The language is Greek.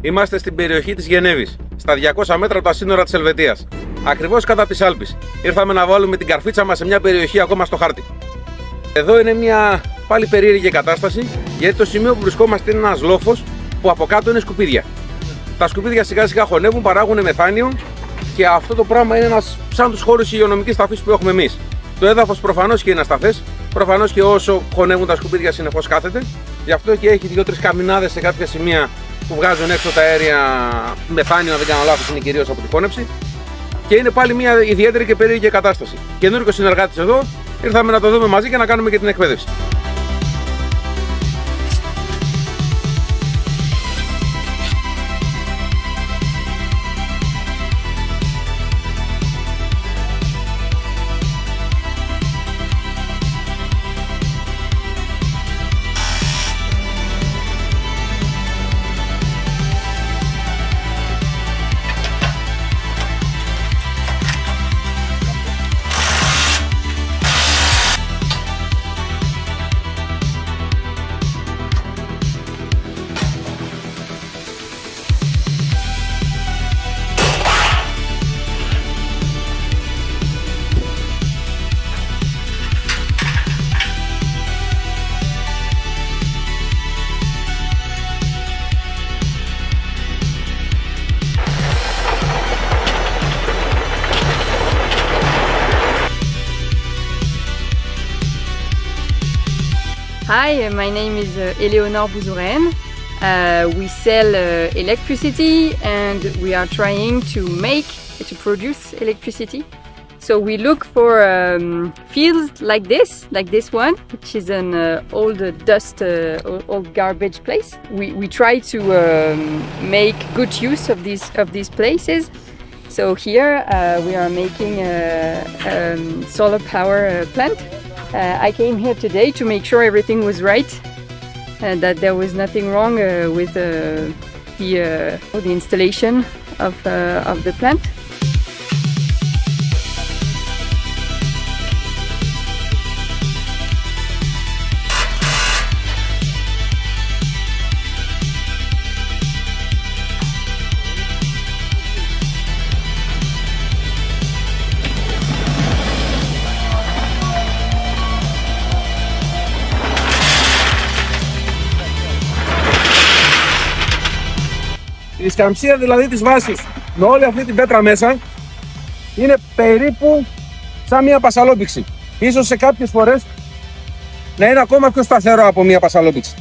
Είμαστε στην περιοχή της Γενέβης, στα 200 μέτρα από τα σύνορα της Ελβετίας. Ακριβώς κάτω από τις Άλπεις. Ήρθαμε να βάλουμε την καρφίτσα μας σε μια περιοχή ακόμα στο χάρτη. Εδώ είναι μια πάλι περίεργη κατάσταση, γιατί το σημείο που βρισκόμαστε είναι ένας λόφος που από κάτω είναι σκουπίδια. Τα σκουπίδια σιγά σιγά χωνεύουν, παράγουν μεθάνιο και αυτό το πράγμα είναι ένας σαν τους χώρους υγειονομικής ταφής που έχουμε εμείς. Το έδαφος προφανώς και είναι ασταθές, προφανώς και όσο χωνεύουν τα σκουπίδια συνεχώς κάθεται. Γι' αυτό και έχει 2-3 καμινάδες σε κάποια σημεία που βγάζουν έξω τα αέρια μεθάνιο, αν δεν κάνω λάθος, είναι κυρίως από τη χώνευση. Και είναι πάλι μια ιδιαίτερη και περίεργη κατάσταση. Καινούργιος συνεργάτης εδώ, ήρθαμε να το δούμε μαζί και να κάνουμε και την εκπαίδευση. Hi, my name is Eleonore Bouzouren. We sell electricity and we are trying to produce electricity. So we look for fields like this one, which is an old dust, old garbage place. We try to make good use of these places. So here we are making a solar power plant. I came here today to make sure everything was right, that there was nothing wrong with the installation of the plant. Η σκαμψία δηλαδή της βάσης με όλη αυτή την πέτρα μέσα είναι περίπου σαν μια πασαλόπηξη. Ίσως σε κάποιες φορές να είναι ακόμα πιο σταθερό από μια πασαλόπηξη.